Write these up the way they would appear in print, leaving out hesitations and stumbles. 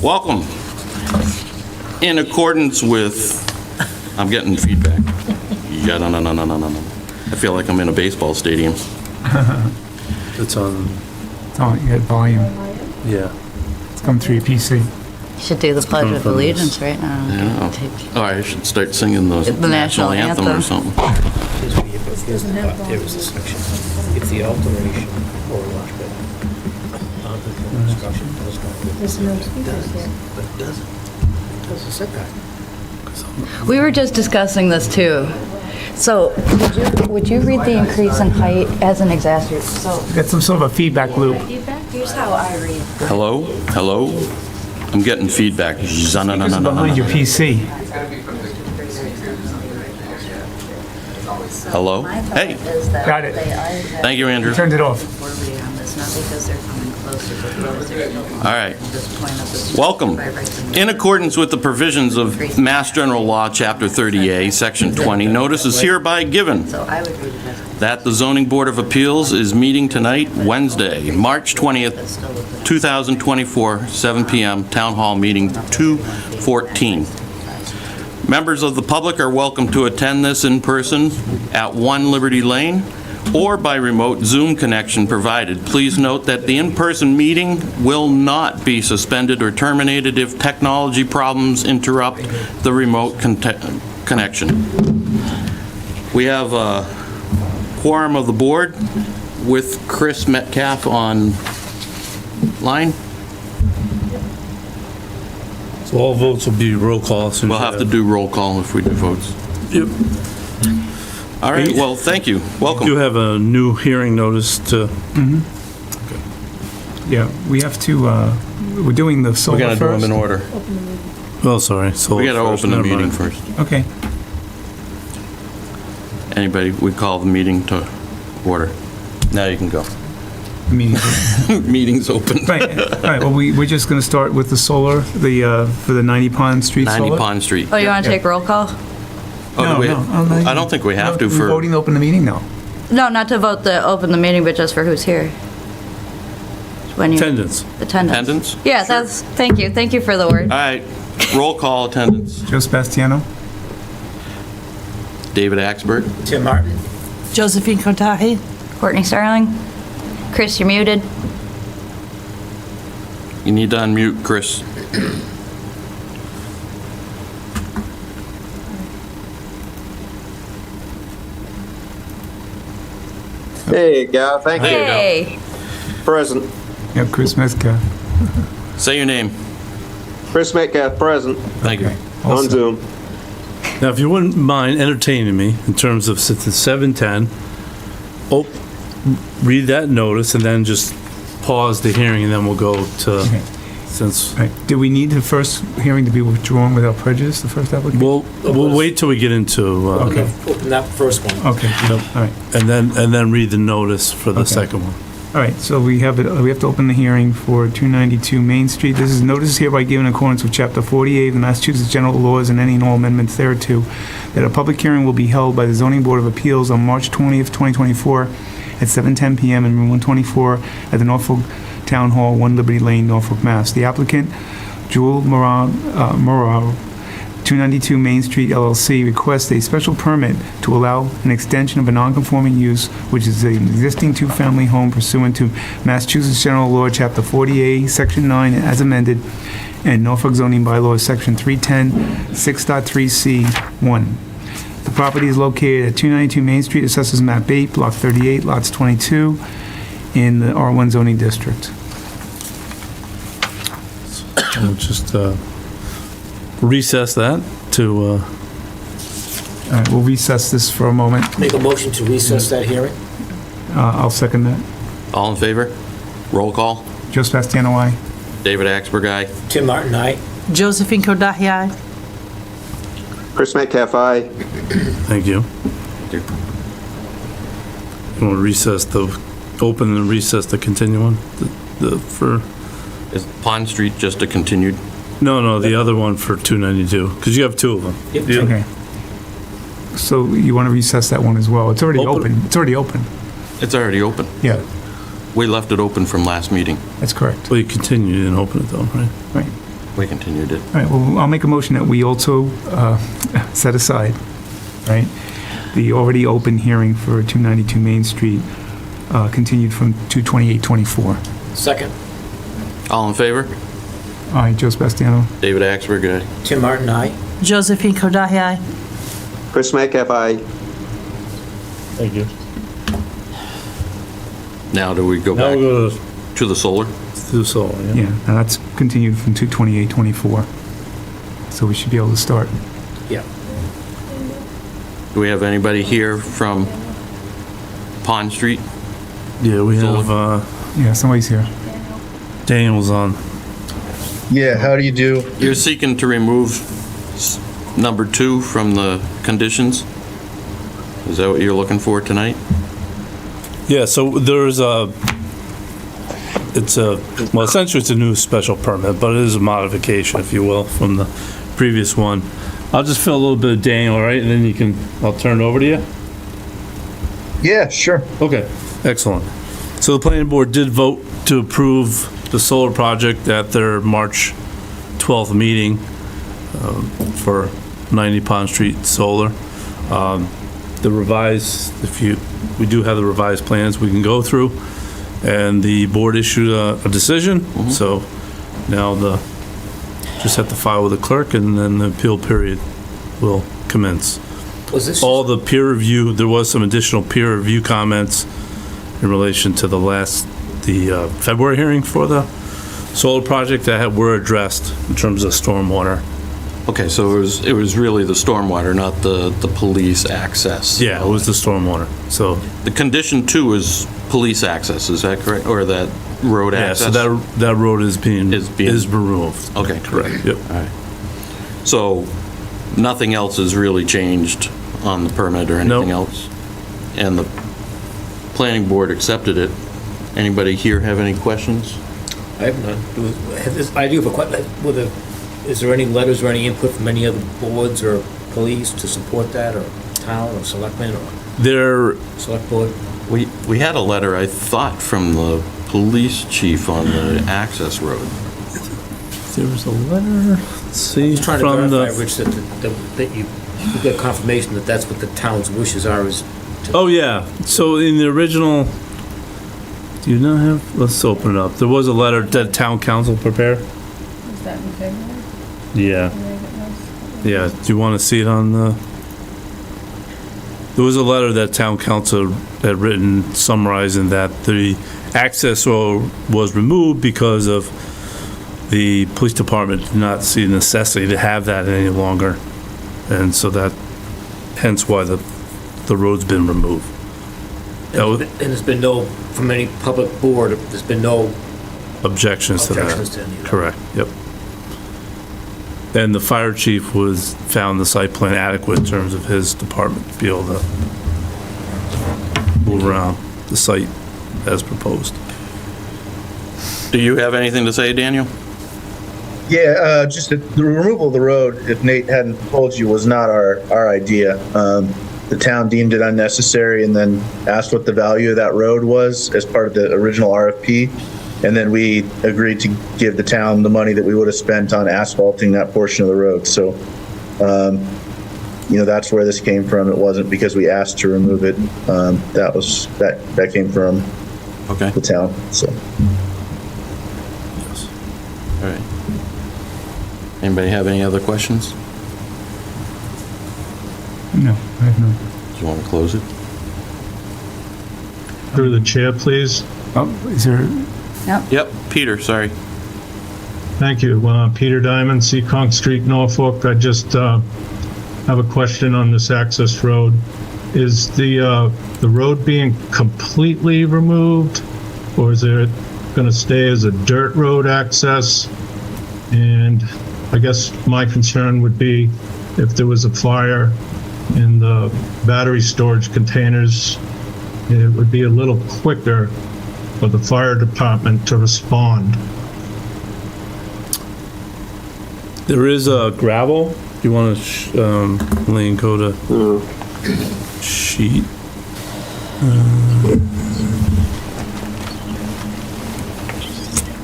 Welcome. In accordance with, I'm getting feedback. Yeah, no. I feel like I'm in a baseball stadium. It's on, Oh, you got volume. yeah. It's coming through your PC. You should do the Pledge of Allegiance right now. Yeah. Oh, I should start singing the national anthem or something. There was a section. If the alteration or construction does not. There's no speakers here. But it doesn't. It does a setback. We were just discussing this too. So would you read the increase in height as an exacerbation? So Got some sort of a feedback loop. here's how I read. Hello? I'm getting feedback. It's behind your PC. Hello? Hey, Got it. thank you, Andrew. Turned it off. Not because they're coming closer, but because they're All right. this point of the. Welcome. In accordance with the provisions of Mass General Law, Chapter 30A, Section 20, notice is hereby given So I would read it as that the Zoning Board of Appeals is meeting tonight, Wednesday, March 20th, 2024, 7 p.m., Town Hall Meeting 214. Members of the public are welcome to attend this in person at 1 Liberty Lane or by remote Zoom connection provided. Please note that the in-person meeting will not be suspended or terminated if technology problems interrupt the remote connection. We have a quorum of the board with Chris Metcalf on line. So all votes will be roll call. We'll have to do roll call if we do votes. Yep. All right, well, thank you. Welcome. You have a new hearing notice to, Yeah, we have to, we're doing the We solar gotta do them first. in order. oh, sorry. So We gotta open the never meeting mind. first. Okay. Anybody, we call the meeting to order. Now you can go. Immediately. Meeting's open. Right, well, we're just gonna start with the solar, for the 90 Pond Street solar. 90 Pond Street. Oh, you want to take roll call? Oh, No, do we- no, I don't think we have to We're for, voting to open the meeting now. No, not to vote to open the meeting, but just for who's here. When you. Attendance. Attendance. attendance? Yeah, that's, thank you for the word. All right, roll call attendance. Joe Sebastiano? David Axberg. Tim Martin. Josephine Kotahi. Courtney Starling. Chris, you're muted. You need to unmute Chris. Hey, Gal, thank you. Hey. Present. Yeah, Chris Metcalf. Say your name. Chris Metcalf, present. Thank you. On Also- Zoom. Now, if you wouldn't mind entertaining me in terms of since it's 7:10, read that notice and then just pause the hearing and then we'll go to, Okay. since, Right, do we need the first hearing to be withdrawn without prejudice, the first application? we'll wait till we get into, Okay. Open that first one. Okay, all right. and then read the notice for the Okay. second one. All right, so we have to open the hearing for 292 Main Street. This is notice hereby given in accordance with Chapter 48 of the Massachusetts General Laws and any and all amendments thereto, that a public hearing will be held by the Zoning Board of Appeals on March 20th, 2024, at 7:10 PM in Room 124 at the Norfolk Town Hall, 1 Liberty Lane, Norfolk, Mass. The applicant, Jewel Morrow, 292 Main Street LLC, requests a special permit to allow an extension of a non-conforming use, which is an existing two-family home pursuant to Massachusetts General Law, Chapter 48, Section 9, as amended, and Norfolk zoning bylaws, Section 310, 6.3C1. The property is located at 292 Main Street, Assessors Map 8, Block 38, Lots 22, in the R1 zoning district. We'll just recess that to, All right, we'll recess this for a moment. Make a motion to recess that hearing. I'll second that. All in favor? Roll call. Joe Sebastiano, aye. David Axberg, aye. Tim Martin, aye. Josephine Kotahi, aye. Chris Metcalf, aye. thank you. you. You want to recess open and recess the continue one? For, Is Pond Street just a continued? no, the other one for 292, because you have two of them. Yep. Yeah. Okay. So you want to recess that one as well? It's already Open. open. It's already open. It's already open. Yeah, We left it open from last meeting. that's correct. Well, you continue, you didn't open it though, right? Right. We continued it. All right, well, I'll make a motion that we also set aside, right, the already open hearing for 292 Main Street, continued from 2/28/24. Second. All in favor? All right, Joe Sebastiano. David Axberg, aye. Tim Martin, aye. Josephine Kordahay, aye. Chris Metcalf, aye. Thank you. Now do we go Now back we'll go to the solar? to the solar, yeah. Yeah, now that's continued from 2/28/24. So we should be able to start. Yeah. Do we have anybody here from Pond Street? Yeah, we have, Solar. Yeah, somebody's here. Daniel's on. Yeah, how do you do? You're seeking to remove number 2 from the conditions? Is that what you're looking for tonight? Yeah, so there's well, essentially it's a new special permit, but it is a modification, if you will, from the previous one. I'll just fill a little bit of Daniel, all right, and then I'll turn it over to you? Yeah, sure. Okay, excellent. So the planning board did vote to approve the solar project at their March 12th meeting for 90 Pond Street Solar. The revised, we do have the revised plans we can go through, and the board issued a decision, so now just have to file with the clerk, and then the appeal period will commence. Was this? All the peer review, there was some additional peer review comments in relation to the February hearing for the solar project that were addressed in terms of stormwater. Okay, so it was really the stormwater, not the police access. Yeah, it was the stormwater, so, The condition 2 is police access, is that correct? Or that road yeah, access? so that road is Is being- removed. Okay, Correct, yep. All right. So nothing else has really changed on the permit or anything Nope. else? And the planning board accepted it. Anybody here have any questions? I have none. I do have a question. Is there any letters or any input from any other boards or police to support that, or town, or selectmen, or There, select board? We had a letter, I thought, from the police chief on the access road. there was a letter, let's see, I'm trying to from verify, the, Rich, that you got confirmation that that's what the town's wishes are, is oh, yeah, so in the original, do you not have, let's open it up. There was a letter that town council prepared? Is that in February? Yeah. Yeah, do you want to see it on the? There was a letter that town council had written summarizing that the access road was removed because of the police department did not see the necessity to have that any longer. And so hence why the road's been removed. That was and there's been no, from any public board, there's been no objections to that. objections to any of that. Correct, yep. And the fire chief found the site plan adequate in terms of his department to be able to move around the site as proposed. Do you have anything to say, Daniel? Yeah, just the removal of the road, if Nate hadn't told you, was not our idea. The town deemed it unnecessary and then asked what the value of that road was as part of the original RFP. And then we agreed to give the town the money that we would have spent on asphalting that portion of the road. So, that's where this came from. It wasn't because we asked to remove it. That came from Okay, the town, so. all right. Anybody have any other questions? No, I have none. Do you want to close it? Through the chair, please. Oh, is there, Yep, Peter, sorry. Thank you. Peter Diamond, Seekonk Street, Norfolk. I just have a question on this access road. Is the road being completely removed, or is it going to stay as a dirt road access? And I guess my concern would be if there was a fire in the battery storage containers, it would be a little quicker for the fire department to respond. There is a gravel. You want to, Lane, go to sheet.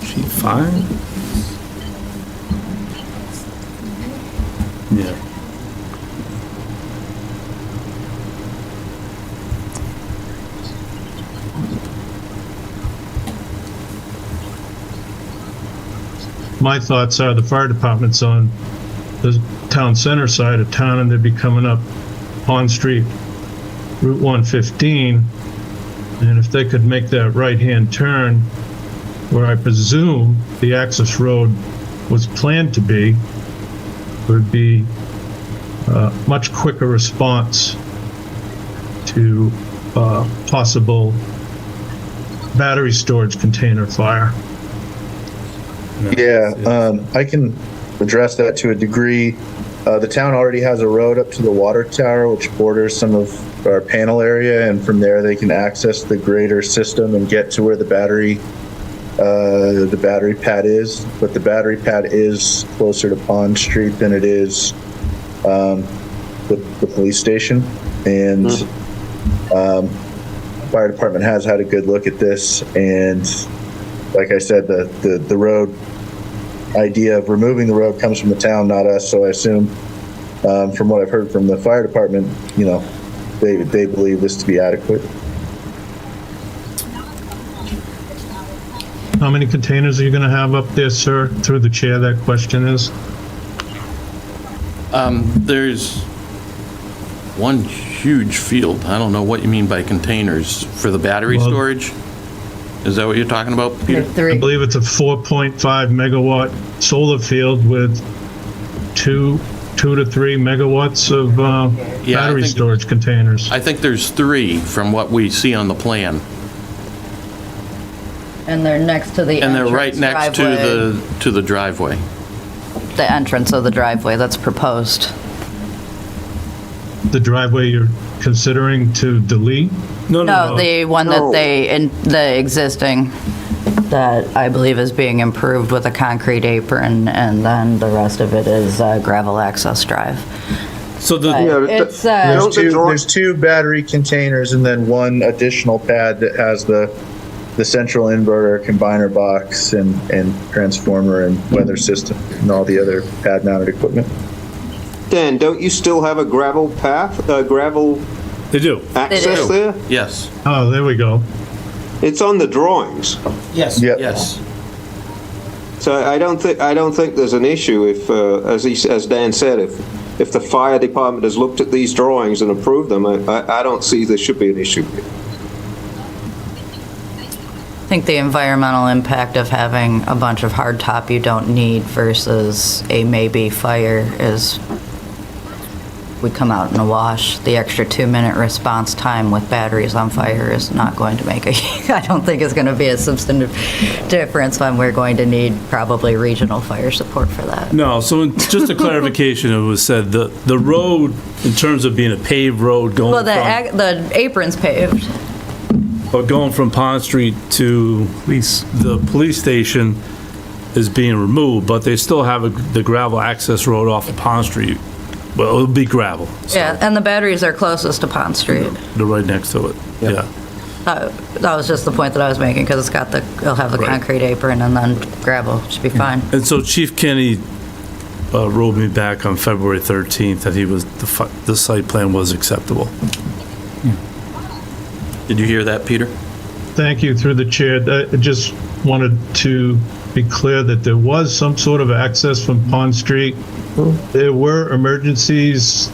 Sheet 5? Yeah. My thoughts are the fire department's on the town center side of town, and they'd be coming up Pond Street, Route 115. And if they could make that right-hand turn, where I presume the access road was planned to be, would be a much quicker response to possible battery storage container fire. Yeah, I can address that to a degree. The town already has a road up to the water tower, which borders some of our panel area, and from there they can access the greater system and get to where the battery pad is. But the battery pad is closer to Pond Street than it is the police station. And fire department has had a good look at this, and like I said, the road idea of removing the road comes from the town, not us. So I assume, from what I've heard from the fire department, you know, they believe this to be adequate. How many containers are you going to have up there, sir? Through the chair, that question is. There's one huge field. I don't know what you mean by containers for the battery Well- storage. Is that what you're talking about, Peter? I Three. believe it's a 4.5 megawatt solar field with 2 to 3 megawatts of Yeah, I battery think- storage containers. I think there's 3 from what we see on the plan. And they're next to the And they're entrance right next driveway. to the driveway. The entrance of the driveway that's proposed. The driveway you're considering to delete? No, the one that the existing, that I believe is being improved with a concrete apron, and then the rest of it is gravel access drive. So the, But it's, There's two battery containers and then one additional pad that has the central inverter, combiner box, and transformer and weather system and all the other pad mounted equipment. Dan, don't you still have a gravel path, gravel they do. access there? Yes, Oh, there we go. It's on the drawings. Yes. Yep. yes. So I don't think there's an issue if, as Dan said, if the fire department has looked at these drawings and approved them, I don't see there should be an issue. I think the environmental impact of having a bunch of hardtop you don't need versus a maybe fire is, we come out in a wash. The extra 2-minute response time with batteries on fire is not going to make I don't think it's going to be a substantive difference when we're going to need probably regional fire support for that. No, so just a clarification, it was said the road, in terms of being a paved road going Well, from, the apron's paved. but going from Pond Street to Please. the police station is being removed, but they still have the gravel access road off of Pond Street. Well, it'll be gravel. so Yeah, and the batteries are closest to Pond Street. They're right next to it, yeah. That was just the point that I was making, because it'll have the Right. concrete apron and then gravel, should be fine. And so Chief Kenny wrote me back on February 13th that the site plan was acceptable. Did you hear that, Peter? Thank you, through the chair. I just wanted to be clear that there was some sort of access from Pond Street. There were emergencies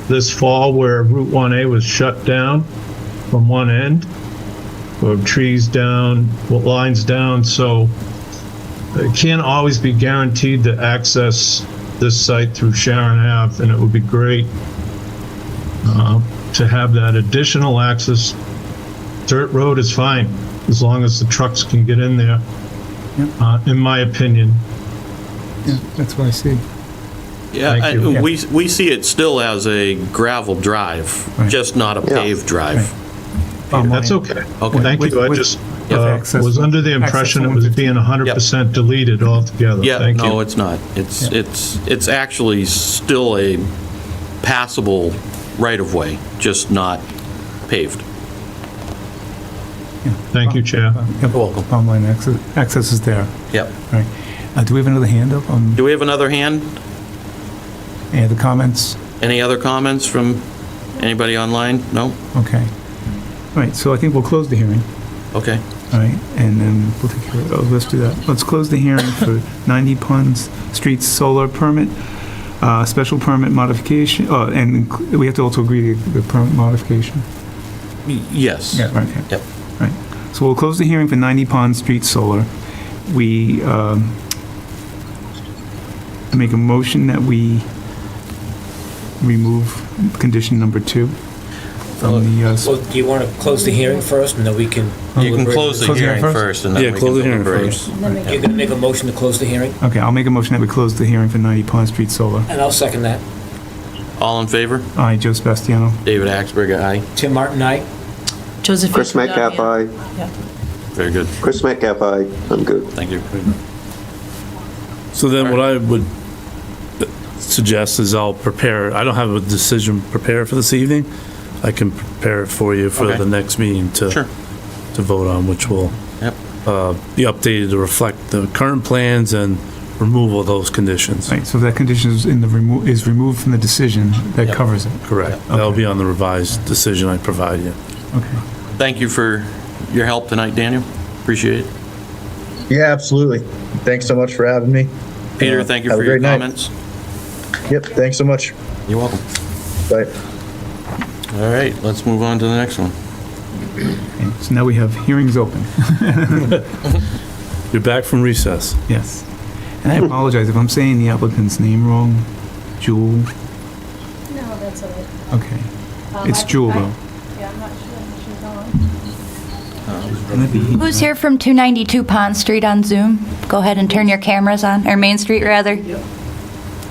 this fall where Route 1A was shut down from one end, or trees down, lines down, so it can't always be guaranteed to access this site through Sharon Ave, and it would be great to have that additional access. Dirt road is fine, as long as the trucks can get in there, in my opinion. Yeah, that's what I see. Yeah, Thank you. we see it still as a gravel drive, Right. just not a paved drive. That's okay. Okay. Thank you. I With- just with access- was under the impression it was being 100% deleted altogether. Yeah, Thank no, you. it's not. It's actually still a passable right-of-way, just not paved. Thank you, Chair. You're welcome. Palm Lane access is there. Yep. Right. Do we have another hand up? Do we have another hand? Any other comments? Any other comments from anybody online? No? Okay. All right, so I think we'll close the hearing. Okay. All right, and then we'll take care of those. Let's do that. Let's close the hearing for 90 Ponds Street solar permit, special permit modification, and we have to also agree to the permit modification. Yes. Right, okay. Yep. Right. So we'll close the hearing for 90 Pond Street Solar. We make a motion that we remove condition number 2 from the... Well, do you want to close the hearing first, and then we can... You can close the Close the hearing hearing first, and then Yeah, we close can the hearing deliberate. first. You're going to make a motion to close the hearing, Okay, I'll make a motion that we close the hearing for 90 Pond Street Solar. and I'll second that. All in favor? Aye, Joe Sebastiano. David Axberger, aye. Tim Martin, aye? Josephine Chris Metcalf, Cordalia. aye. Very good. Chris Metcalf, aye. I'm good. Thank you. So then what I would suggest is I'll prepare, I don't have a decision prepared for this evening. I can prepare it for you for Okay. the next meeting to Sure. vote on, which will Yep. be updated to reflect the current plans and removal of those conditions. Right, so that condition is is removed from the decision that Yep. covers it. Correct. That'll be on the revised decision I provide you. Okay. Thank you for your help tonight, Daniel. Appreciate it. Yeah, absolutely. Thanks so much for having me. Peter, thank you Have for a your great night. comments. Yep, thanks so much. You're welcome. Bye. All right, let's move on to the next one. Okay, so now we have hearings open. You're back from recess. Yes. And I apologize if I'm saying the applicant's name wrong. Jewel. No, that's all right. Okay. It's Jewel, though. Yeah, I'm not sure if she's on. Can it be? Who's here from 292 Pond Street on Zoom? Go ahead and turn your cameras on, or Main Street, rather.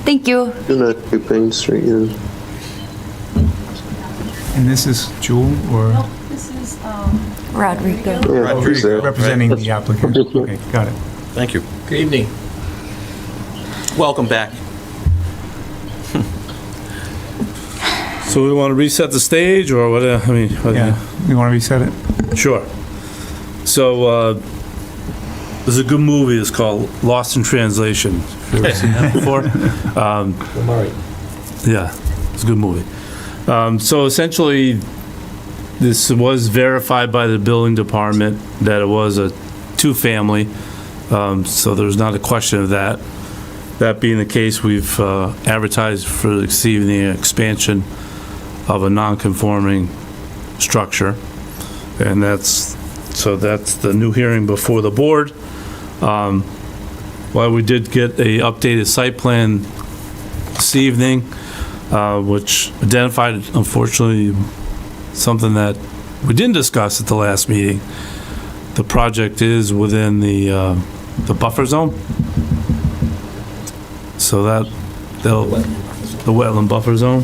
Thank you. 292 Payne Street, yeah. And this is Jewel, or Nope, this is, Rodrigo. Yeah, he's there. representing the applicant? Okay, got it. Thank you. Good evening. Welcome back. So we want to reset the stage or what? I mean, what- Yeah, you want to reset it? Sure. So, there's a good movie, it's called Lost in Translation. Have you ever seen that before? Well, Murray. Yeah, it's a good movie. So essentially, this was verified by the building department that it was a two-family, so there's not a question of that. That being the case, we've advertised for this evening an expansion of a non-conforming structure, and that's the new hearing before the board. While we did get a updated site plan this evening, which identified, unfortunately, something that we didn't discuss at the last meeting. The project is within the buffer zone. So the wetland buffer zone.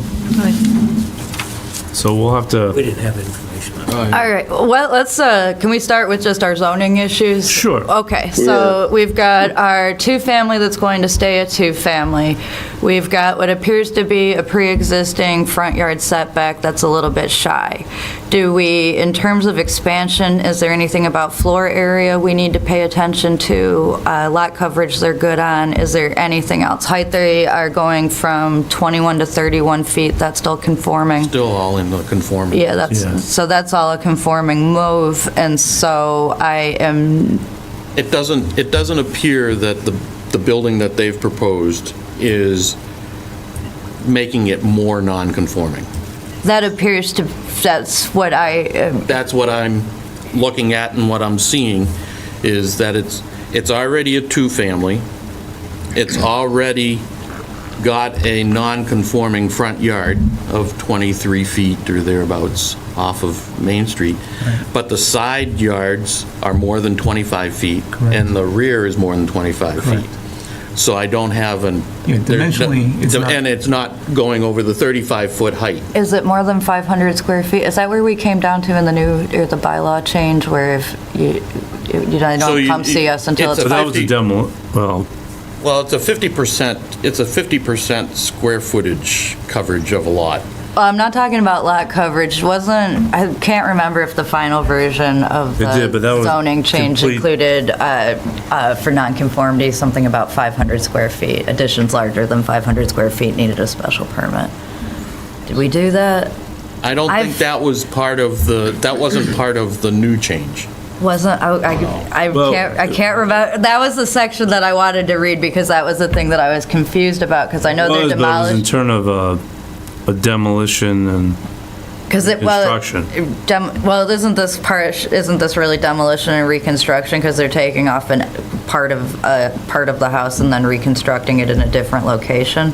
So we'll have to, We didn't have information on it. All right, well, let's, can we start with just our zoning issues? Sure. Okay, so we've got our two-family that's going to stay a two-family. We've got what appears to be a pre-existing front yard setback that's a little bit shy. Do we, in terms of expansion, is there anything about floor area we need to pay attention to? Lot coverage they're good on, is there anything else? Height, they are going from 21 to 31 feet, that's still conforming? Still all in the conformity. Yeah, Yeah. so that's all a conforming move, and so I am, It doesn't appear that the building that they've proposed is making it more non-conforming. that appears to, that's what That's what I'm looking at and what I'm seeing, is that it's already a two-family. It's already got a non-conforming front yard of 23 feet or thereabouts off of Main Street. But the side yards are more than 25 feet, and the rear is more than 25 feet. So I don't have an... Yeah, dimensionally, it's not- And it's not going over the 35-foot height. is it more than 500 square feet? Is that where we came down to in the new, or the bylaw change, where if you So don't you- come see us until it's it's a but that was a 50. demo, well, Well, it's a 50% square footage coverage of a lot. Well, I'm not talking about lot coverage. I can't remember if the final version of It did, but that the was zoning change complete. included, for nonconformity, something about 500 square feet. Additions larger than 500 square feet needed a special permit. Did we do that? I don't think that was part of that wasn't part of the new change. Wasn't, Well- I can't remember. That was the section that I wanted to read because that was the thing that I was confused about, because I know they're Well, it was in demolished. terms of a demolition and Because construction. isn't this really demolition and reconstruction? Because they're taking off part of the house and then reconstructing it in a different location.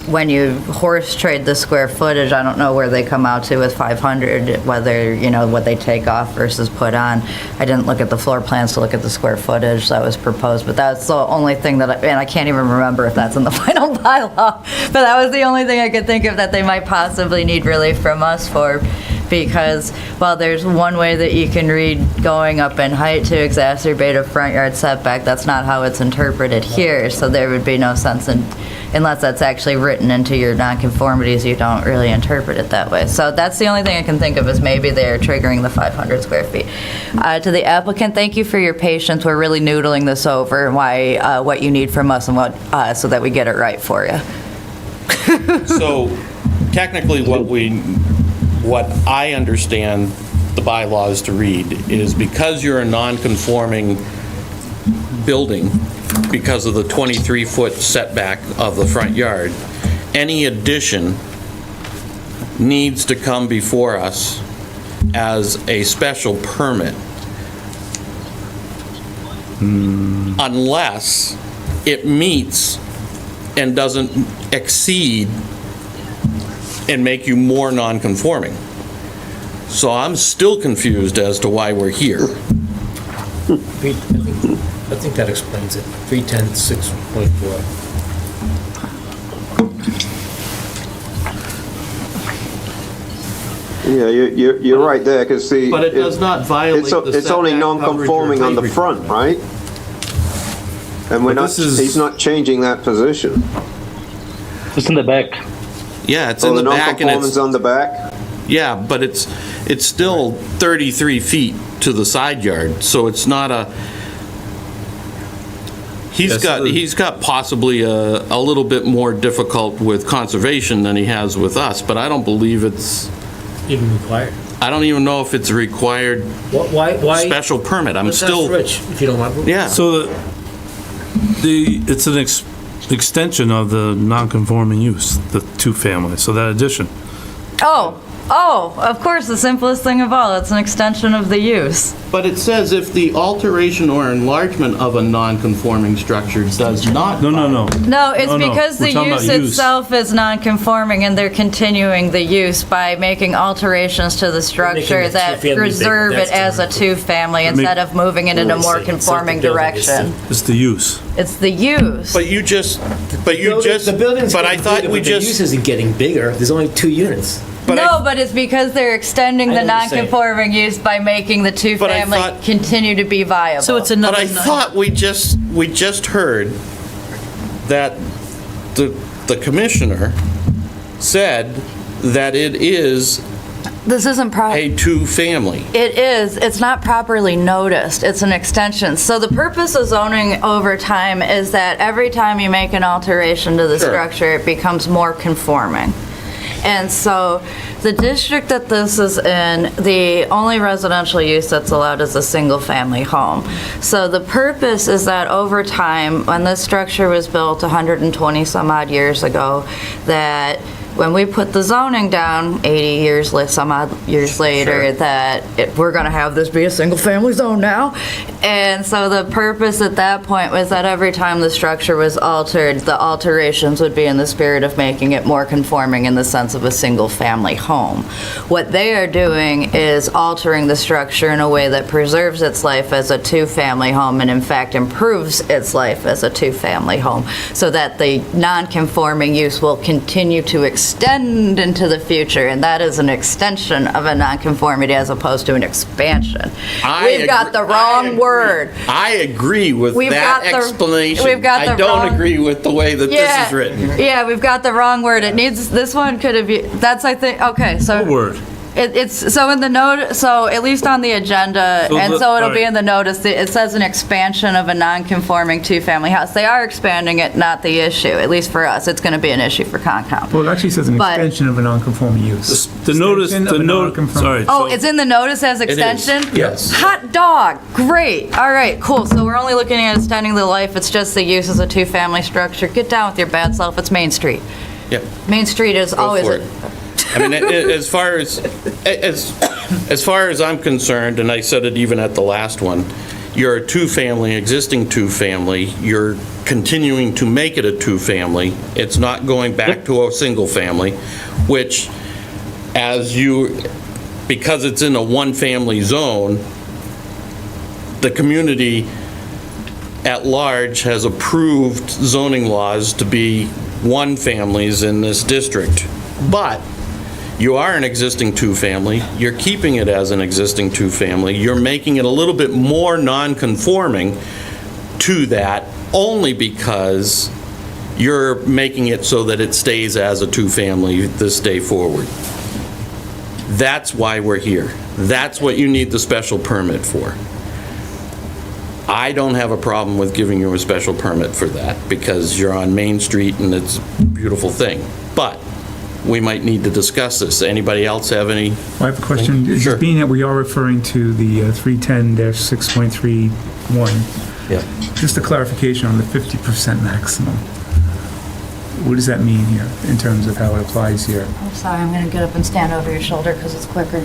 When you horse trade the square footage, I don't know where they come out to with 500, whether, what they take off versus put on. I didn't look at the floor plans to look at the square footage that was proposed, but that's the only thing and I can't even remember if that's in the final bylaw, but that was the only thing I could think of that they might possibly need relief from us for. Because while there's one way that you can read going up in height to exacerbate a front yard setback, that's not how it's interpreted here. So there would be no sense unless that's actually written into your nonconformities, you don't really interpret it that way. So that's the only thing I can think of is maybe they're triggering the 500 square feet. To the applicant, thank you for your patience. We're really noodling this over and what you need from us and so that we get it right for you. So technically, what I understand the bylaws to read is because you're a non-conforming building, because of the 23-foot setback of the front yard, any addition needs to come before us as a special permit. Unless it meets and doesn't exceed and make you more non-conforming. So I'm still confused as to why we're here. I think that explains it. 310-6.4. Yeah, you're right there, because But it does not violate the it's only setback non-conforming on the coverage or front, right? And he's not changing that position. It's in the back. Yeah, it's in the back and non-conforming's on the back? yeah, but it's still 33 feet to the side yard, so it's not a, he's got possibly a little bit more difficult with conservation than he has with us, but I don't believe it's, Even required. I don't even know if it's a required Why? special permit. I'm Let's still, ask Rich, if you don't mind. yeah. So it's an extension of the non-conforming use, the two-family, so that addition. Oh, of course, the simplest thing of all, it's an extension of the use. But it says if the alteration or enlargement of a non-conforming structure does not. No. No, it's No, because the we're talking use about use. itself is non-conforming and they're continuing the use by making alterations to the Making structure the that two-family preserve bigger, it as a that's two-family instead of moving it in a more I see. It's like the conforming building is direction. It's the use. It's the use. But you just, The building's but I getting thought bigger, we but the use just, isn't getting bigger. There's only 2 units. But it's because they're extending I the know what you're saying. non-conforming use by making the two-family thought- continue to be viable. So it's but another I thought we just heard that the commissioner said that it is This isn't a two-family. It is. It's not properly noticed. It's an extension. So the purpose of zoning over time is that every time you make an alteration to the Sure. structure, it becomes more conforming. And so the district that this is in, the only residential use that's allowed is a single-family home. So the purpose is that over time, when this structure was built 120 some odd years ago, that when we put the zoning down 80 years, some odd years later, that we're going to have this be a single-family zone now. And so the purpose at that point was that every time the structure was altered, the alterations would be in the spirit of making it more conforming in the sense of a single-family home. What they are doing is altering the structure in a way that preserves its life as a two-family home and in fact improves its life as a two-family home so that the non-conforming use will continue to extend extend into the future, and that is an extension of a nonconformity as opposed to an expansion. We've got the wrong word. I agree with We've that got the- explanation. we've got I the don't wrong- agree with the way that this is written. Yeah, we've got the wrong word. It needs, this one could have, that's, I think, okay, so. What word? It's, so in the note, so at least on the agenda, So and the- so it'll be alright. in the notice, it says an expansion of a non-conforming two-family house. They are expanding it, not the issue, at least for us. It's going to be an issue for Concom. Well, it actually says an But- extension of a non-conforming use. The notice, Extension of the a note, non-conforming- sorry. Oh, so- it's in the notice as is, extension? yes. Hot dog, great. All right, cool. So we're only looking at extending the life. It's just the use as a two-family structure. Get down with your bad self. It's Main Street. Yep. Main Street is Go always. for it. I mean, as far as I'm concerned, and I said it even at the last one, you're a two-family, existing two-family, you're continuing to make it a two-family, it's not going back to a single-family, which, because it's in a one-family zone, the community at large has approved zoning laws to be one families in this district. But you are an existing two-family, you're keeping it as an existing two-family, you're making it a little bit more non-conforming to that only because you're making it so that it stays as a two-family this day forward. That's why we're here. That's what you need the special permit for. I don't have a problem with giving you a special permit for that because you're on Main Street and it's a beautiful thing. But we might need to discuss this. Anybody else have any? I have a question. Sure. Just being that we are referring to the 310-6.31, Yeah. just a clarification on the 50% maximum. What does that mean here in terms of how it applies here? I'm sorry, I'm going to get up and stand over your shoulder because it's quicker.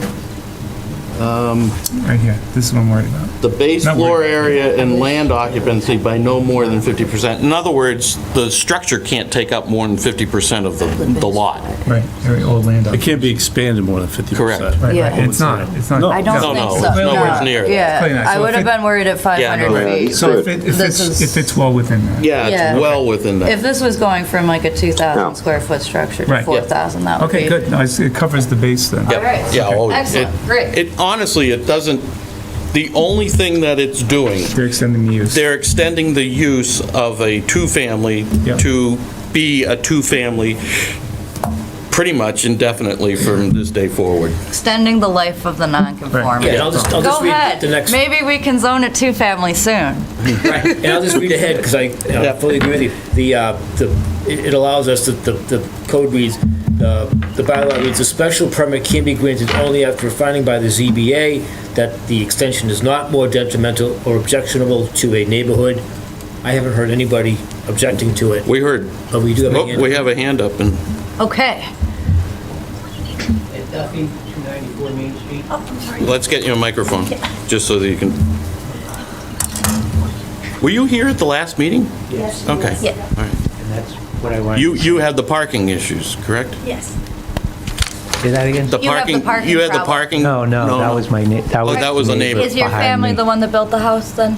Right here, this is what I'm worried about. The base Not floor worried. area and land occupancy by no more than 50%. In other words, the structure can't take up more than 50% of the lot. Right, all land up. It can't be expanded more than 50%. Correct. Right, Yeah. right, it's not. No. I don't No, think no, so. it's nowhere near that. Yeah, Clearly not. I So would if have it- been worried at 500 no, feet. So if This is- it fits well within that. Yeah, Yeah. it's well within If that. this was going from like a 2,000 No. square foot structure to Right. 4,000, that would be. Okay, good. No, it covers the base then. Yeah, All right. yeah, oh, Excellent. Great. Honestly, it doesn't, the only thing that it's doing, They're extending the use. they're extending the use of a two-family Yeah. to be a two-family pretty much indefinitely from this day forward. Extending the life of the non-conforming. Yeah, and I'll just Go read ahead. the next. Maybe we can zone it two-family soon. Right, and I'll just read ahead, because I fully agree with you. It allows us, the code reads, the bylaw reads, "A special permit can be granted only after a finding by the ZBA that the extension is not more detrimental or objectionable to a neighborhood." I haven't heard anybody objecting to it. We heard, Oh, we do have a oh, hand. we have a hand up, and Okay. Duffy, 294 Main Street. let's get you a microphone, just so that you can... Were you here at the last meeting? Yes. Okay. Yeah. All right. And that's what I wanted. You had the parking issues, correct? Yes. Say that again? The You have the parking You had the problem. parking? No, that was my, that was a neighbor. Is your family the one that built the house then?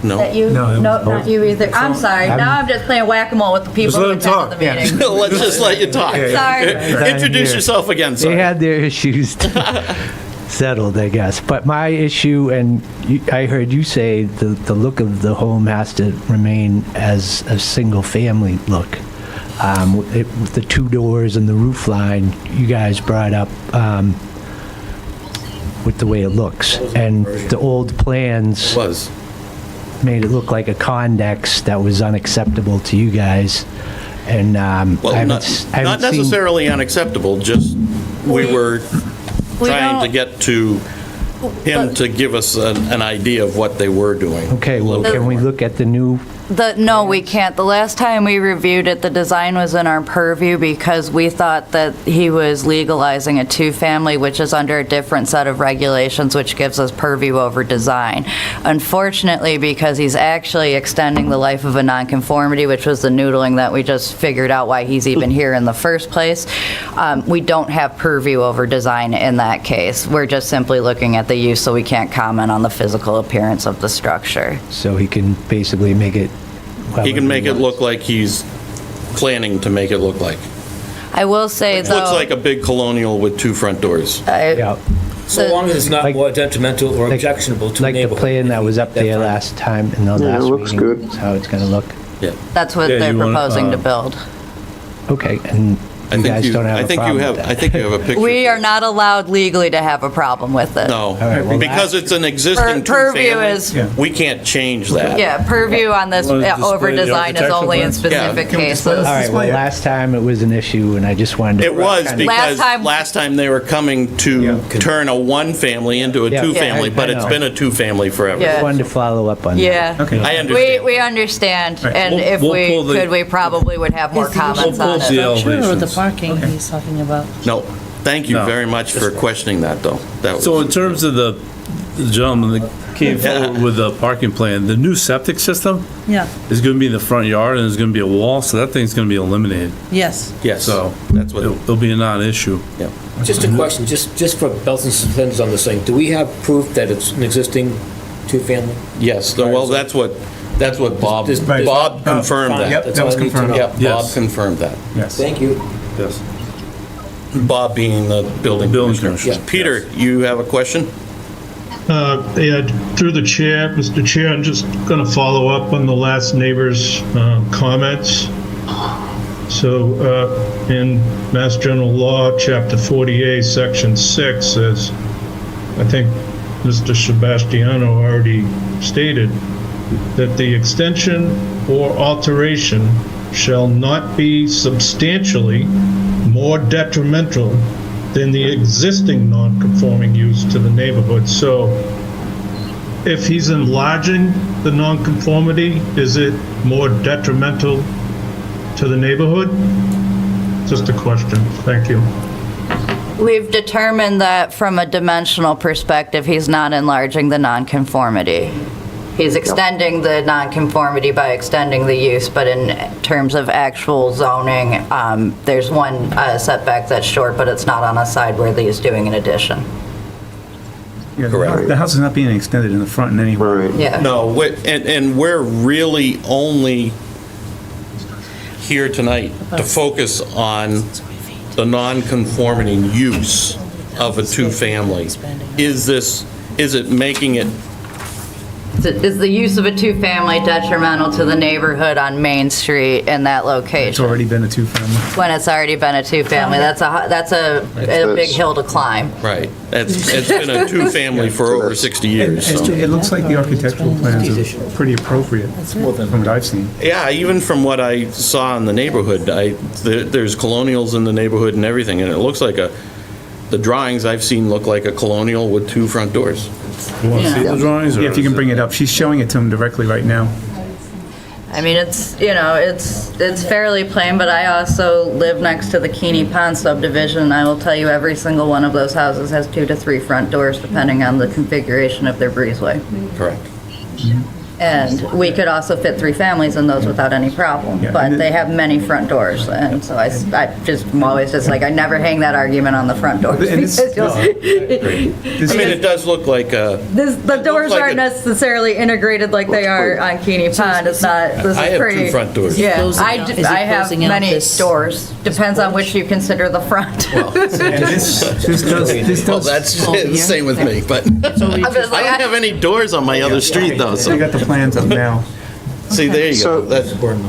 No. That you? No, it No, not you either. I'm sorry. Now I'm just playing whack-a-mole with the people Just who let him attended the talk. meeting. Let's just let you talk. Sorry. Introduce yourself again, They sorry. had their issues settled, I guess. But my issue, and I heard you say the look of the home has to remain as a single-family look. With the two doors and the roof line, you guys brought up with the way it looks. And the old plans Was. made it look like a condex that was unacceptable to you guys. And Well, I not haven't seen- necessarily unacceptable, just we were We trying to don't- get to him to give us an idea of what they were doing. Okay, well, can we look at the new? No, we can't. The last time we reviewed it, the design was in our purview because we thought that he was legalizing a two-family, which is under a different set of regulations, which gives us purview over design. Unfortunately, because he's actually extending the life of a nonconformity, which was the noodling that we just figured out why he's even here in the first place, we don't have purview over design in that case. We're just simply looking at the use, so we can't comment on the physical appearance of the structure. So he can basically make it. He can make it look like he's planning to make it look like. I will say, It though. looks like a big colonial with 2 front doors. Yeah, So long as it's not Like- more detrimental or objectionable to a like the neighborhood. plan that was up there last time in the Yeah, it last looks meeting. good. That's how it's gonna look. That's what Yeah, they're you want, proposing to build. Okay, and you guys don't have I a think problem you with have, that? I think you have a picture. We are not allowed legally to have a problem with it. No, right, well, because it's an existing Purview two-family. is, Yeah. We can't change that. yeah, purview on this Want to display over the design is architectural only in plans? specific Can we display cases. All right, well, Display it. last time it was an issue, and I just wanted to. It was kinda- because time- last time they were coming to turn a one-family into a Yeah. two-family, Yeah, I but it's know. been a two-family forever. Yeah. Wanted to follow up on that. Yeah. Okay. I understand. We understand, and We'll- if we'll we pull the- could, we probably would have more Is the comments We'll on pull the it. Sure, the elevations. parking he's talking about. No, thank you No. very much for questioning that, though. That was- So in terms of the gentleman that came forward with the parking plan, the new septic system Yeah, is gonna be in the front yard, and there's gonna be a wall, so that thing's gonna be eliminated. yes. Yes, So that's what, it'll be a non-issue. yeah. Just a question, just for belts and suspenders on this thing, do we have proof that it's an existing two-family? Yes, well, that's what Bob, This- Right. Bob confirmed that. Yep, That's that all was I need to confirmed. know. Yep, Bob Yes. confirmed that. Yes. Thank you. Yes. Bob being the building Building commissioner. commissioner. Peter, you have a question? Yeah, through the chair, Mr. Chair, I'm just going to follow up on the last neighbor's comments. So in Mass General Law, Chapter 48, Section 6 says, I think Mr. Sebastiano already stated, that the extension or alteration shall not be substantially more detrimental than the existing non-conforming use to the neighborhood. So if he's enlarging the non-conformity, is it more detrimental to the neighborhood? Just a question. Thank you. We've determined that from a dimensional perspective, he's not enlarging the nonconformity. He's extending the nonconformity by extending the use, but in terms of actual zoning, there's one setback that's short, but it's not on a side where he's doing an addition. Yeah, Correct. The house is not being extended in the front in any way. Right. Yeah. No, and we're really only here tonight to focus on the non-conforming use of a two-family. Is it making it, Is the use of a two-family detrimental to the neighborhood on Main Street in that It's location? already been a two-family. When it's already been a two-family, that's a big hill to climb. right, it's been a two-family for over 60 years, so. It looks like the architectural plans are pretty appropriate from what I've seen. Yeah, even from what I saw in the neighborhood, there's colonials in the neighborhood and everything, and it looks like the drawings I've seen look like a colonial with 2 front doors. You want to see the drawings? or Yeah, if you is can bring it up. She's showing it to him directly right now. I mean, it's fairly plain, but I also live next to the Keeney Pond subdivision, and I will tell you, every single one of those houses has 2 to 3 front doors, depending on the configuration of their breezeway. Correct. And we could also fit 3 families in those without any problem, Yeah, but and it- they have many front doors, and so I'm always just like, I never hang that argument on the front doors. And it's- because you'll- This I mean, it does look like a, The doors like aren't a- necessarily integrated like they are on Keeney Pond, it's not, this is I have 2 pretty. front doors. Yeah, Closing out- is he I have closing out many this- doors, depends on which you consider the front. This Well, does, that's the same with me, but I'm just I like, don't have any doors on my other street, though, you so, got the plans up now. see, there you So- go. That's, But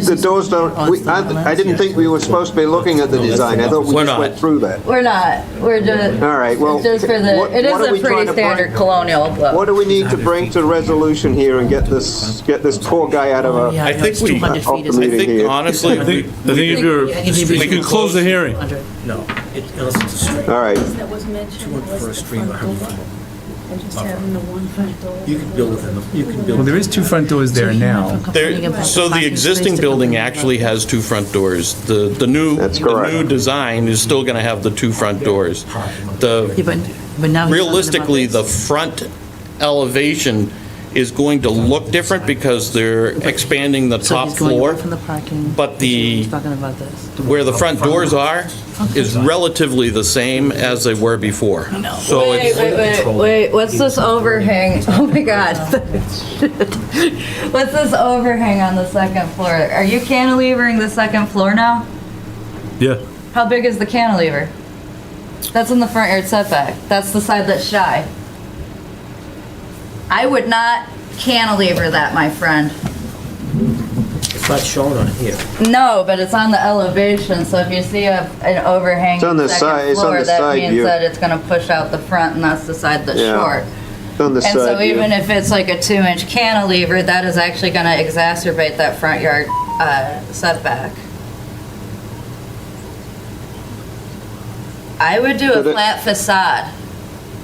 the doors don't, I didn't think we were supposed to be looking at the design. I thought we We're just not. went through that. We're not, we're just. All right, well, It's just for the, what- it is what are a we trying pretty to standard bring- colonial, What but do we need to bring to resolution here and get this poor guy out of a, Yeah, I no, think it's we- 200 off feet, the isn't I it? meeting think here. honestly, I think if you're, we can close the hearing. 100. No, unless it's a street. all right. That was mentioned was For a the stream, front 100 door. feet. And just having the one front door. You can build within them, you can Well, build. there is 2 front doors there now. so the existing building actually has 2 front doors. The new, That's the correct. new design is still gonna have the 2 front doors. The, Yeah, but now he's talking about realistically, the this. front elevation is going to look different because they're expanding the So top he's going floor. away from the parking. but the- He's talking about this. Where the front doors are is relatively the same as they were before. So wait, it's, wait, what's this overhang? Oh my God. What's this overhang on the second floor? Are you cantilevering the second floor now? Yeah. How big is the cantilever? That's in the front yard setback. That's the side that's shy. I would not cantilever that, my friend. It's not shown on here. No, but it's on the elevation, so if you see an overhanging It's on the side- second it's on floor, the that side means view. that it's gonna push out the front, and that's the side that's Yeah. short. On the And so side view. even if it's like a 2-inch cantilever, that is actually gonna exacerbate that front yard setback. I would do a But it- flat facade.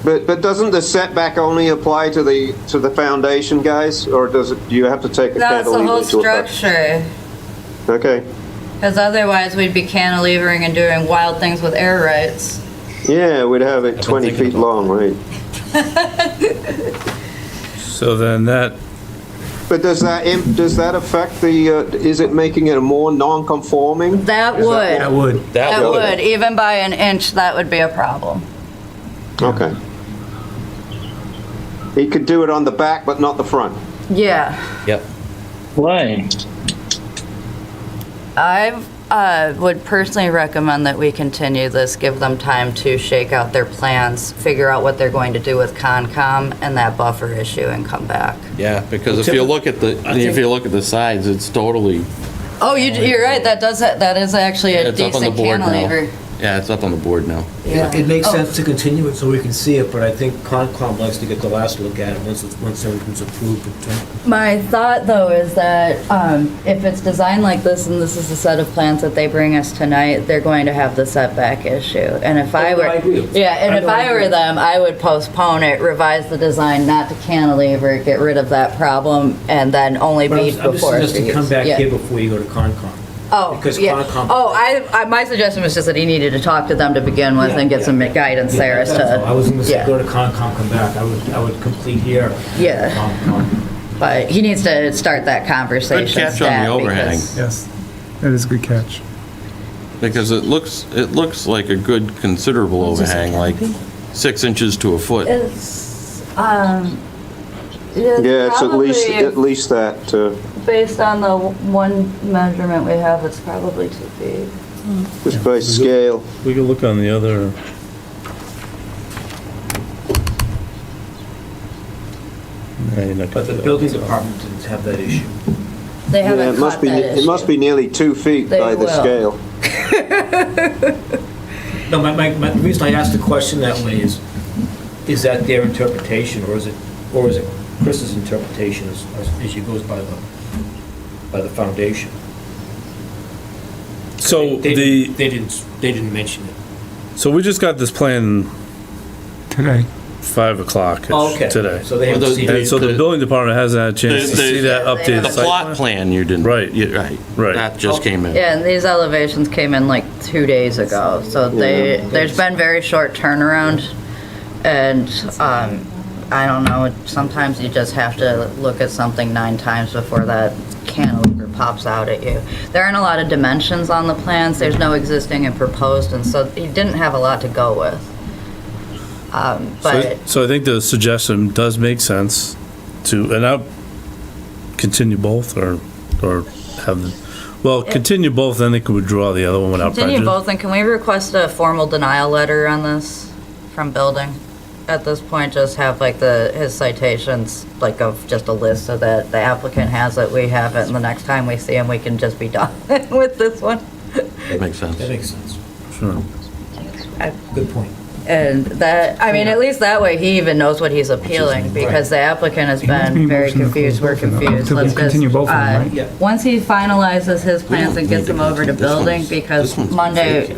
But doesn't the setback only apply to the foundation, guys? Or do you have to take a No, it's the cantilever whole into account? structure, Okay. because otherwise we'd be cantilevering and doing wild things with air rights. Yeah, we'd have it 20 feet long, right? So then that, But does that affect the, is it making it a more non-conforming? That would. That would. would, even by an inch, that would be a problem. Okay. He could do it on the back, but not the front. Yeah. Yep. Why? I would personally recommend that we continue this, give them time to shake out their plans, figure out what they're going to do with Concom and that buffer issue and come back. Yeah, because if you look at the sides, it's totally, Oh, you're right, that is actually a it's up on the decent board now. cantilever. Yeah, it's up on the board now. Yeah. It makes Oh. sense to continue it so we can see it, but I think Concom likes to get the last look at it once everything's approved. My thought, though, is that if it's designed like this, and this is the set of plans that they bring us tonight, they're going to have the setback issue. And if I no, were, I agree. yeah, and I if know, I I were agree. them, I would postpone it, revise the design not to cantilever, get rid of that problem, and then only But be I'm just before. suggesting it's come used. back Yeah. here before you go to Concom. Oh, because yeah. Concom- Oh, my suggestion was just that he needed to talk to them to begin with and get some guidance Yeah, there as that's all. I was to, gonna say, yeah. go to Concom, come back. I would complete here. Yeah. Concom. But he needs to start that conversation. Good catch on the stat, overhang. because- Yes, that is a good catch. Because it looks like a good considerable overhang, like 6 inches to a foot. It's, Yeah, it's probably, at least that. based on the one measurement we have, it's probably 2 feet. Just by scale. we can look on the other. Yeah, you're not But gonna the do building that. department didn't have that issue. They Yeah, haven't it must caught be, that it must be issue. nearly 2 feet They by the will. scale. No, the reason I asked the question that way is that their interpretation, or is it Chris's interpretation as she goes by the foundation? So They the, didn't mention it. so we just got this plan Today. 5 o'clock Oh, okay. today. So they haven't Well, seen And it. so the building department hasn't had a chance to The- see that Yeah, they updated The site plot plan? plan you didn't. Right. Right. That just came in. Yeah, and these elevations came in like 2 days ago, so there's been very short turnaround. And, I don't know, sometimes you just have to look at something 9 times before that cantilever pops out at you. There aren't a lot of dimensions on the plans, there's no existing and proposed, and so he didn't have a lot to go with. But, So I think the suggestion does make sense to, and I'll continue both or have, continue both, then they can withdraw the other one without prejudice. continue both, and can we request a formal denial letter on this from building? At this point, just have like his citations, like of just a list so that the applicant has it, we have it, and the next time we see him, we can just be done with this one. That makes sense. That makes sense. Sure. Good point. And that, I mean, at least that way, he even knows what he's appealing, because the applicant has been very confused, we're confused. Let's just, Continue both of them, right? Yeah. once he finalizes his plans and gets them over to building, because Monday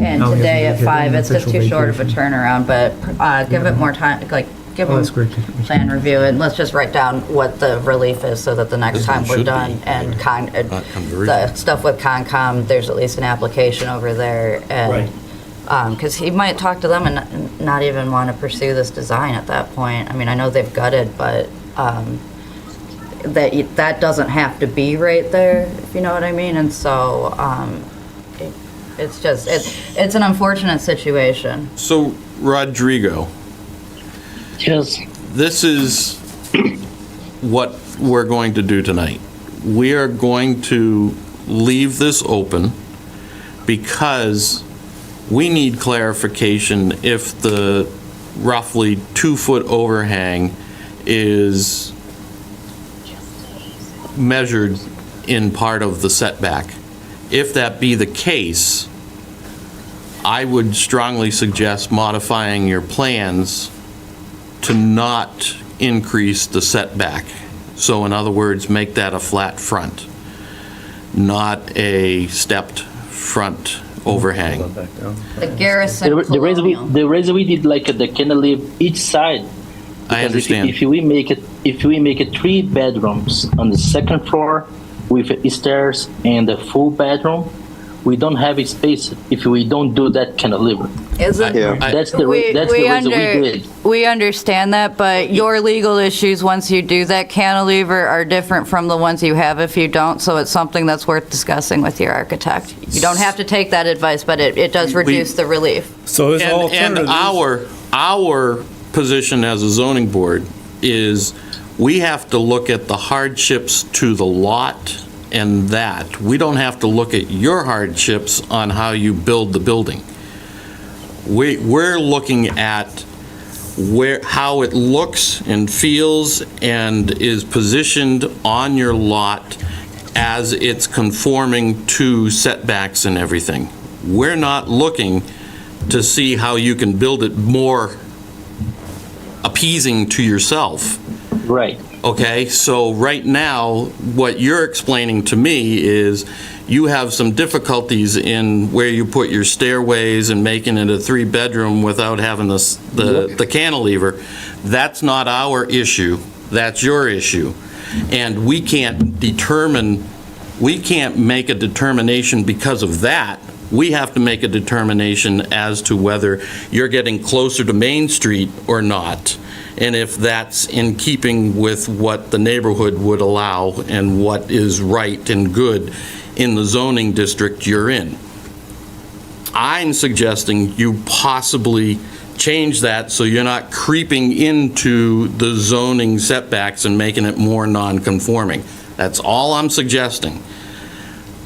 and No, he today hasn't at 5, it's just official too short of a vacation. turnaround, but give it more time, like, give Oh, him that's great. plan review, and let's just write down what the relief is, so that the next This one time we're should done, be and not conversion. the stuff with Concom, there's at least an application over there, Right. and, because he might talk to them and not even want to pursue this design at that point. I mean, I know they've gutted, but that doesn't have to be right there, if you know what I mean, and so it's just, it's an unfortunate situation. So, Rodrigo, Yes. this is what we're going to do tonight. We are going to leave this open because we need clarification if the roughly 2-foot overhang is measured in part of the setback. If that be the case, I would strongly suggest modifying your plans to not increase the setback. So in other words, make that a flat front, not a stepped front overhang. The Garrison The reason we did like the cantilever each side. I Because understand. If we make it 3 bedrooms on the second floor with stairs and a full bedroom, we don't have a space if we don't do that cantilever. Is it? Yeah. That's the reason we did. We understand that, but your legal issues once you do that cantilever are different from the ones you have if you don't, so it's something that's worth discussing with your architect. You don't have to take that advice, but it does reduce the relief. So his And our position as a zoning board is we have to look at the hardships to the lot and that. We don't have to look at your hardships on how you build the building. We're looking at how it looks and feels and is positioned on your lot as it's conforming to setbacks and everything. We're not looking to see how you can build it more appeasing to yourself. Right. Okay, so right now, what you're explaining to me is you have some difficulties in where you put your stairways and making it a 3-bedroom without having the cantilever. That's not our issue, that's your issue. And we can't make a determination because of that. We have to make a determination as to whether you're getting closer to Main Street or not, and if that's in keeping with what the neighborhood would allow and what is right and good in the zoning district you're in. I'm suggesting you possibly change that so you're not creeping into the zoning setbacks and making it more non-conforming. That's all I'm suggesting.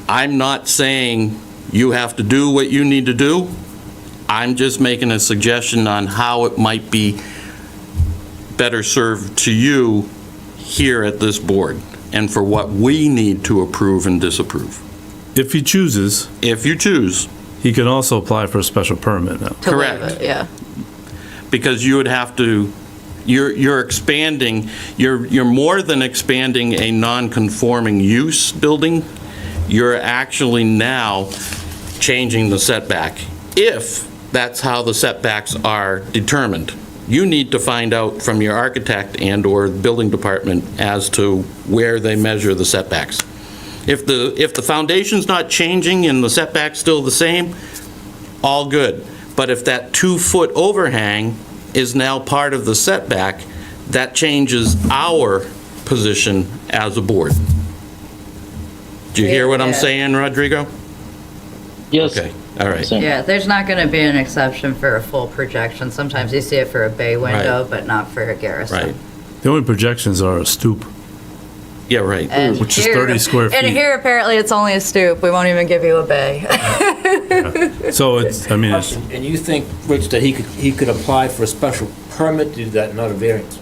I'm not saying you have to do what you need to do. I'm just making a suggestion on how it might be better served to you here at this board and for what we need to approve and disapprove. If he chooses, If you choose, he can also apply for a special permit now. To waive Correct. it, yeah. because you would have to, you're expanding, you're more than expanding a non-conforming use building. You're actually now changing the setback, if that's how the setbacks are determined. You need to find out from your architect and/or the building department as to where they measure the setbacks. If the foundation's not changing and the setback's still the same, all good. But if that 2-foot overhang is now part of the setback, that changes our position as a board. Do you hear what I'm Yeah. saying, Rodrigo? Yes. Okay, all right. Same. Yeah, there's not going to be an exception for a full projection. Sometimes you see it for a bay window, but not for a garrison. Right. The only projections are a stoop. Yeah, right. And Which is here- 30 square And feet. here, apparently, it's only a stoop. We won't even give you a bay. So it's, I mean, it's, And you think, Rich, that he could apply for a special permit to do that, not a variance?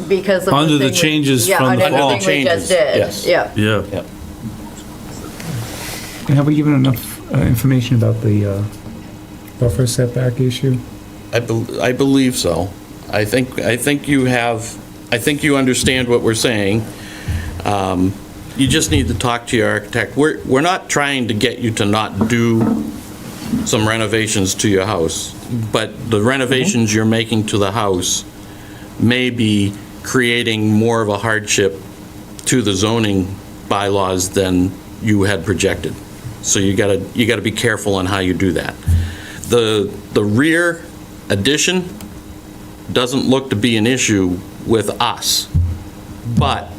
Because of Under the thing we- changes yeah, from the under fall. thing we just Changes, did. yes. Yeah. yeah. And have we given enough information about the buffer setback issue? I believe so. I think you have, I think you understand what we're saying. You just need to talk to your architect. We're not trying to get you to not do some renovations to your house, but the renovations you're making to the house may be creating more of a hardship to the zoning bylaws than you had projected. So you gotta be careful on how you do that. The rear addition doesn't look to be an issue with us, but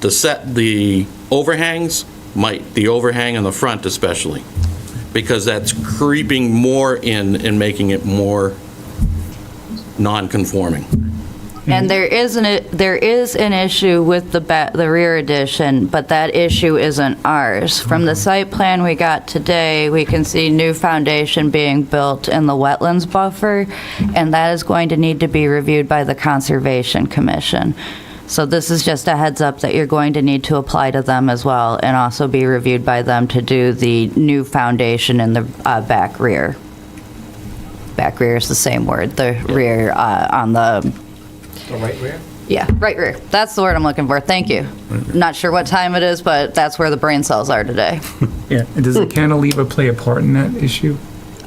the overhangs might, the overhang in the front especially, because that's creeping more in and making it more non-conforming. And there is an issue with the rear addition, but that issue isn't ours. From the site plan we got today, we can see new foundation being built in the wetlands buffer, and that is going to need to be reviewed by the Conservation Commission. So this is just a heads up that you're going to need to apply to them as well, and also be reviewed by them to do the new foundation in the back rear. Back rear is the same word, the rear on the... The right rear? Yeah, right rear. That's the word I'm looking for. Thank you. Not sure what time it is, but that's where the brain cells are today. Yeah, and does the cantilever play a part in that issue?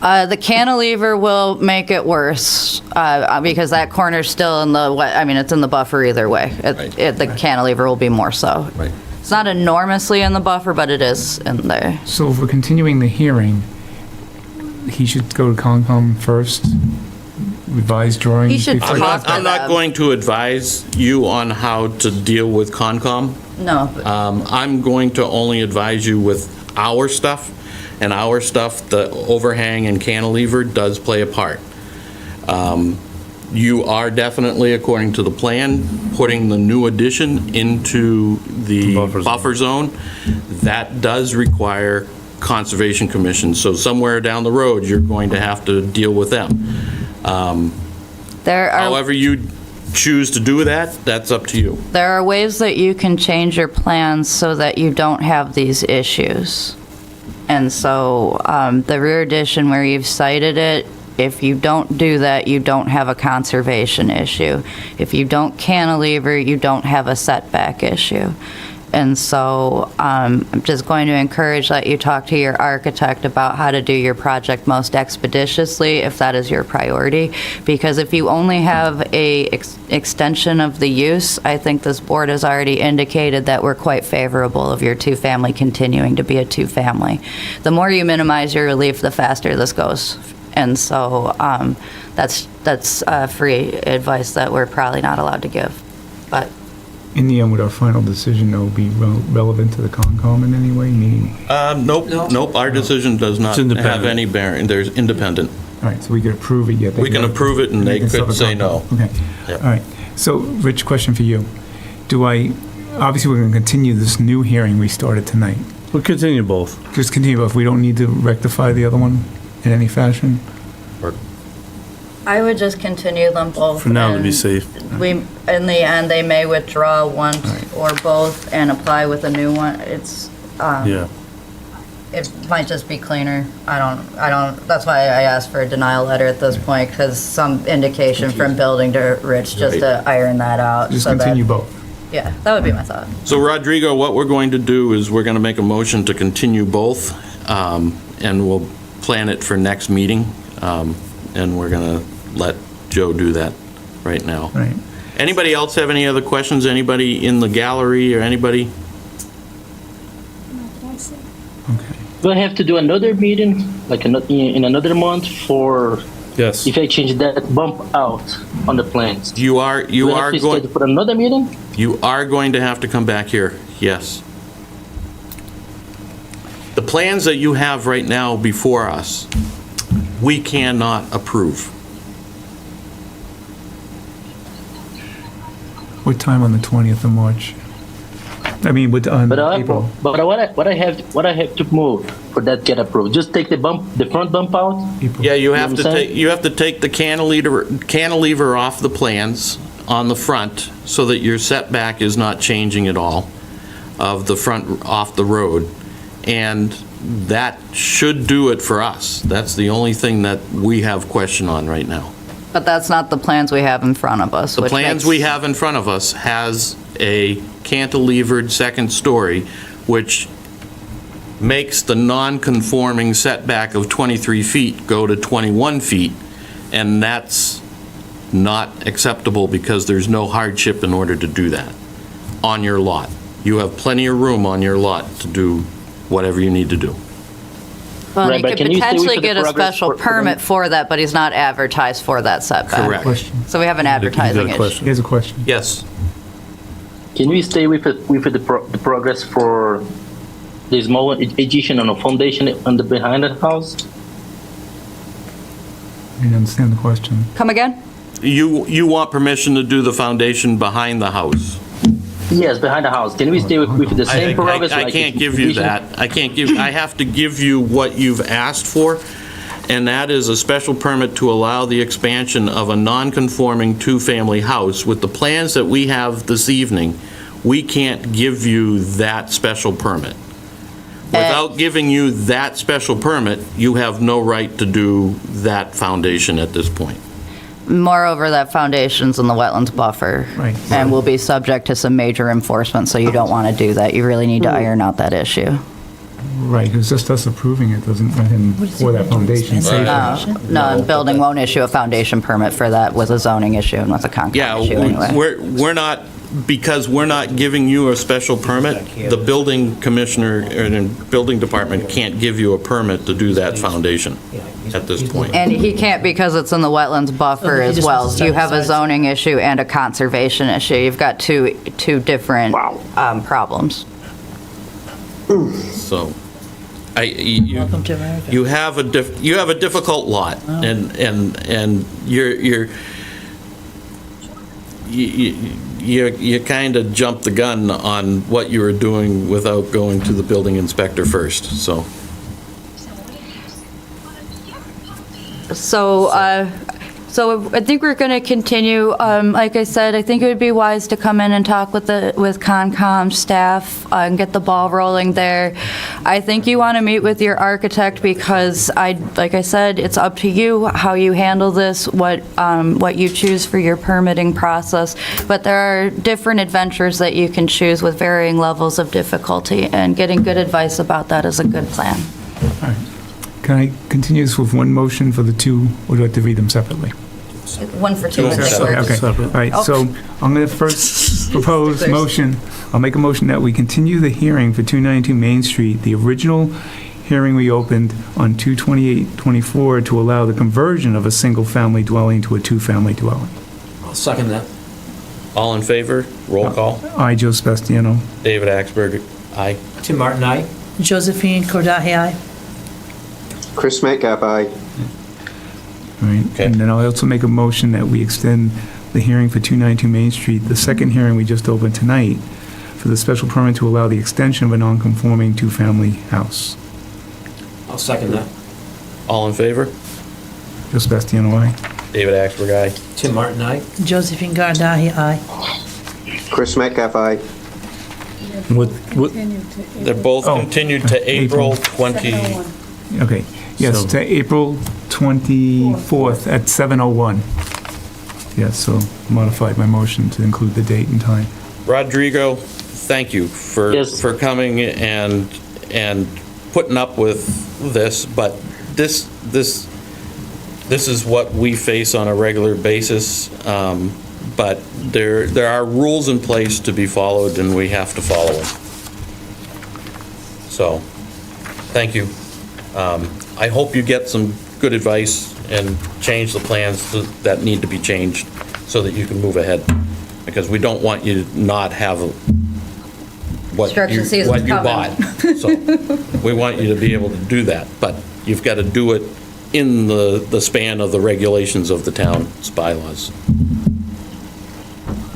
The cantilever will make it worse because that corner's still in the, it's in the buffer either way. The cantilever will be more so. Right. It's not enormously in the buffer, but it is in there. So if we're continuing the hearing, he should go to Concom first, revise drawings? He should before- talk- I'm not going to advise you on how to deal with Concom. No, but I'm going to only advise you with our stuff, and our stuff, the overhang and cantilever does play a part. You are definitely, according to the plan, putting the new addition into the buffer zone. That does require Conservation Commission, so somewhere down the road, you're going to have to deal with them. However you choose to do that, that's up to you. there are ways that you can change your plans so that you don't have these issues. And so the rear addition where you've cited it, if you don't do that, you don't have a conservation issue. If you don't cantilever, you don't have a setback issue. And so I'm just going to encourage that you talk to your architect about how to do your project most expeditiously, if that is your priority. Because if you only have a extension of the use, I think this board has already indicated that we're quite favorable of your two-family continuing to be a two-family. The more you minimize your relief, the faster this goes. And so that's free advice that we're probably not allowed to give. But In the end, would our final decision, though, be relevant to the Concom in any way, meaning? Nope, our decision does not It's independent. have any bearing, there's independent. All right, so we could approve it yet. We can approve it and they could say no. Okay, Yep. all right. So, Rich, question for you. Obviously, we're going to continue this new hearing we started tonight. We'll continue both. Just continue, but if we don't need to rectify the other one in any fashion? I would just continue them both. For now, to be and safe. In the end, they may withdraw one or both and apply with a new one. Yeah. It might just be cleaner. I don't, that's why I asked for a denial letter at this point, because some indication from building to Rich, just to iron that out. Just so that- continue both. Yeah, that would be my thought. So Rodrigo, what we're going to do is we're going to make a motion to continue both, and we'll plan it for next meeting, and we're going to let Joe do that right now. Right. Anybody else have any other questions? Anybody in the gallery or anybody? Do I have to do another meeting, like in another month, for Yes. if I change that bump out on the plans? You are Do I have to going, schedule for another meeting? you are going to have to come back here, yes. The plans that you have right now before us, we cannot approve. What time on the 20th of March? I mean, on But April? what I have to move for that get approved? Just take the front bump out. April. Yeah, you have what to I'm saying? take, you have to take the cantilever off the plans on the front so that your setback is not changing at all of the front off the road. And that should do it for us. That's the only thing that we have question on right now. But that's not the plans we have in front of us. The which plans makes- we have in front of us has a cantilevered second story, which makes the non-conforming setback of 23 feet go to 21 feet, and that's not acceptable because there's no hardship in order to do that on your lot. You have plenty of room on your lot to do whatever you need to do. Well, Right, he but could can you stay potentially with the get a progress special for- permit for that, but he's not advertised for that setback. Correct. Question. So we have an You got advertising a issue. question? Here's a question. Yes. Can we stay with the progress for the small addition on a foundation on the behind the house? I didn't understand the question. Come again? You want permission to do the foundation behind the house? Yes, behind the house. Can we stay with the same prerogative? I like can't it's give you division? that. I have to give you what you've asked for, and that is a special permit to allow the expansion of a non-conforming two-family house. With the plans that we have this evening, we can't give you that special permit. Without giving you that special permit, you have no right to do that foundation at this point. Moreover, that foundation's in the wetlands buffer. Right. And will be subject to some major enforcement, so you don't want to do that. You really need to iron out that issue. Right, it's just us approving it, doesn't let him pour that foundation. Save it. No, building won't issue a foundation permit for that with a zoning issue and with a Concom Yeah, issue anyway. we're not, because we're not giving you a special permit, the building commissioner and building department can't give you a permit to do that foundation at this point. And he can't because it's in the wetlands buffer Okay, he as just well. wants to You start have a besides. zoning issue and a conservation issue. You've got two different problems. So, Welcome to America. you have a difficult lot, and you kind of jumped the gun on what you were doing without going to the building inspector first, so. So I think we're going to continue. Like I said, I think it would be wise to come in and talk with Concom staff and get the ball rolling there. I think you want to meet with your architect because like I said, it's up to you how you handle this, what you choose for your permitting process. But there are different adventures that you can choose with varying levels of difficulty, and getting good advice about that is a good plan. All right. Can I continue this with one motion for the two, or do I have to read them separately? One for two. Okay, all right, so I'm going to first propose motion, I'll make a motion that we continue the hearing for 292 Main Street, the original hearing we opened on 2/28/24 to allow the conversion of a single-family dwelling to a two-family dwelling. I'll second that. All in favor? Roll call. I, Joe Sebastiano. David Axberg, aye. Tim Martin, aye. Josephine Kordahay, aye. Chris Metcalf, aye. All right, Okay. and then I'll also make a motion that we extend the hearing for 292 Main Street, the second hearing we just opened tonight, for the special permit to allow the extension of a non-conforming two-family house. I'll second that. All in favor? Joe Sebastiano, aye. David Axberg, aye. Tim Martin, aye. Josephine Kordahay, aye. Chris Metcalf, aye. What, Continue to April. They're both Oh, continued to April 20. Second one. Okay, yes, So- to April 24th at 7:01. Yes, so modified my motion to include the date and time. Rodrigo, thank you Yes. for coming and putting up with this, but this is what we face on a regular basis. But there are rules in place to be followed, and we have to follow them. So, thank you. I hope you get some good advice and change the plans that need to be changed so that you can move ahead, because we don't want you to not have what Construction you season's coming. bought. So, we want you to be able to do that, but you've got to do it in the span of the regulations of the town's bylaws.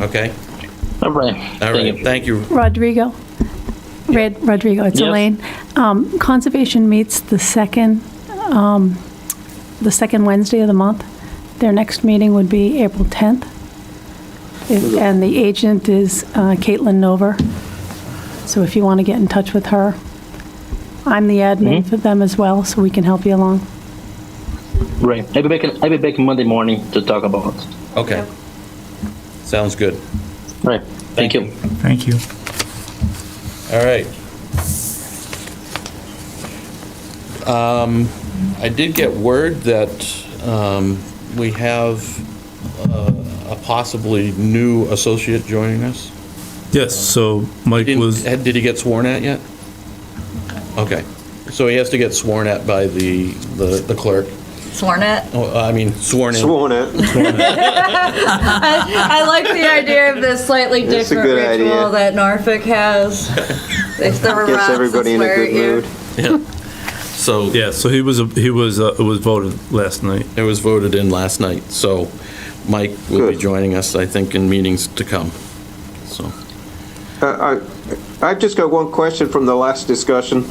Okay? All right. All right, thank you. Rodrigo, Rodrigo, it's Yes. Elaine. Conservation meets the second Wednesday of the month. Their next meeting would be April 10th. And the agent is Caitlin Nover. So if you want to get in touch with her, I'm the admin for them as well, so we can help you along. Right. I'll be back Monday morning to talk about it. Okay. Sounds good. Right. Thank you. Thank you. All right. I did get word that we have a possibly new associate joining us. yes, so Mike was, Did he get sworn at yet? Okay. So he has to get sworn at by the clerk. Sworn at? Oh, I mean, sworn in. Sworn at. I like the idea of this slightly That's a different good ritual idea. that Norfolk has. They throw Gets rocks and everybody in a swear good at you. mood. Yeah. So yeah, so it was voted last night. it was voted in last night. So Mike will be Good. joining us, I think, in meetings to come. So, I've just got one question from the last discussion.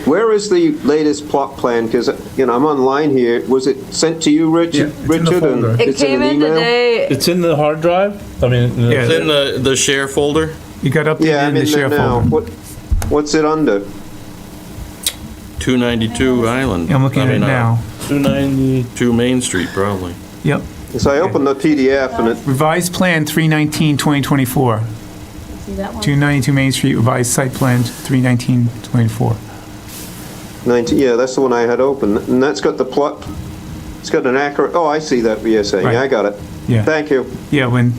Where is the latest plot plan? Because, I'm online here. Was it sent to you, Yeah, it's in the Richard? folder. And It it's in came an in email? today. It's in the hard drive? I mean, Yeah. it's in the share folder, You got updated Yeah, in I'm the in there share now. folder. What's it under? 292 Island. Yeah, I'm looking at it now. 290. Main Street, probably. Yep. So I opened the PDF and it, Revised plan 3/19/2024. See that one? 292 Main Street, revised site plan 3/19/24. 90, yeah, that's the one I had open. And that's got the plot, it's got an accurate, oh, I see that what you're saying. Right. Yeah, I got it. Yeah. Thank you. Yeah, when,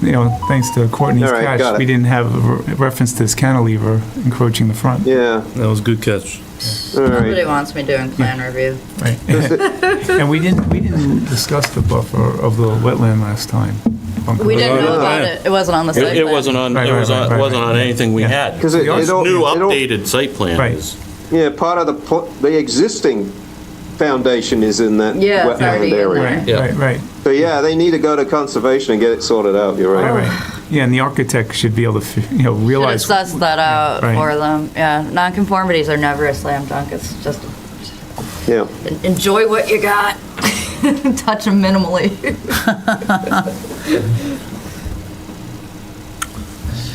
thanks to Courtney's All right, catch, got it. we didn't have a reference to this cantilever encroaching the front. Yeah, That was a good catch. all Nobody right. wants me doing plan review. Right. And we didn't discuss the buffer of the wetland last time. We didn't know no, about it. It wasn't on the site It plan. wasn't on, Right, it was right, on, right, wasn't right. on anything we Yeah. had. Because it This all- new it all- updated site plan Right. is, Yeah, part of the existing foundation is in that Yeah, it's already wetland in area. there. Right, Yeah. right, right. So yeah, they need to go to conservation and get it sorted out, you're Right, right. right. Yeah, and the architect should be able to, Should have realize. sussed that out Right. for them. Yeah, nonconformities are never a slam dunk. It's just Yeah. enjoy what you got. Touch them minimally.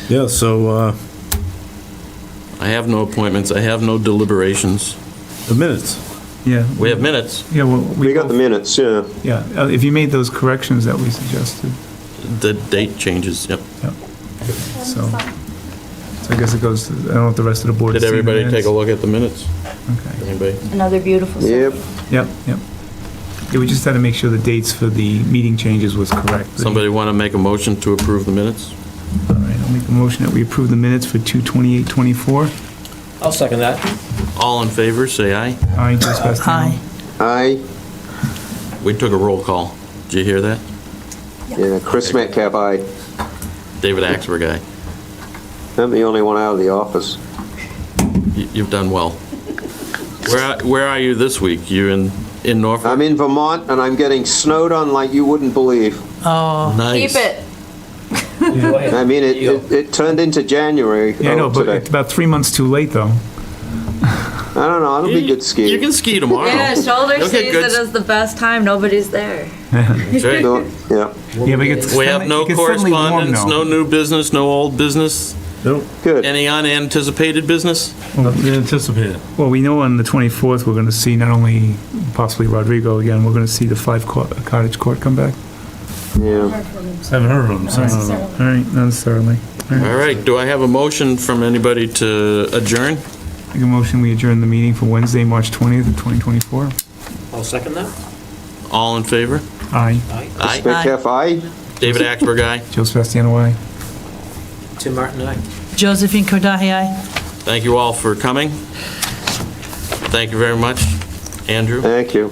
Yeah, so, I have no appointments, I have no deliberations. the minutes. Yeah. We have minutes. Yeah, well, We got the minutes, yeah. Yeah, if you made those corrections that we suggested, The date changes, yep. so. So I guess it goes, to I don't know if the rest of the board. Did has seen the everybody take a minutes. look at the minutes? Okay. Anybody? Another beautiful Yep. Yep, yep. Yeah, we just had to make sure the dates for the meeting changes was correct. Somebody want to make a motion to approve the minutes? All right, I'll make a motion that we approve the minutes for 2/28/24. I'll second that. All in favor, say aye. Aye, Joe Sebastiano. Aye. Aye. We took a roll call. Did you hear that? Yeah, Chris Metcalf, aye. David Axberg, aye. I'm the only one out of the office. You've done well. Where are you this week? You in Norfolk? I'm in Vermont and I'm getting snowed on like you wouldn't believe. Oh, Nice. Keep it. Go ahead. I mean, There you go. it turned into January Yeah, I know, but today. it's about 3 months too late, though. I don't know, it'll be good skiing. You can ski tomorrow. Yeah, shoulder You'll get season good- is the best time. Nobody's there. That's right. So, yeah, Yeah, but it gets We have suddenly- no it gets suddenly warm correspondence, now. no new business, no old business. Nope, good. Any unanticipated business? nothing anticipated. Well, we know on the 24th, we're going to see not only possibly Rodrigo again, we're going to see the Cottage Court come back. Yeah. Haven't heard of them, so I don't know. All right, not necessarily. All right, do I have a motion from anybody to adjourn? Make a motion, we adjourn the meeting for Wednesday, March 20th of 2024. I'll second that. All in favor? Aye. Aye. Metcalf, aye. David Axberg, aye. Joe Sebastiano, aye. Tim Martin, aye. Josephine Kordahay, aye. Thank you all for coming. Thank you very much, Andrew. Thank you.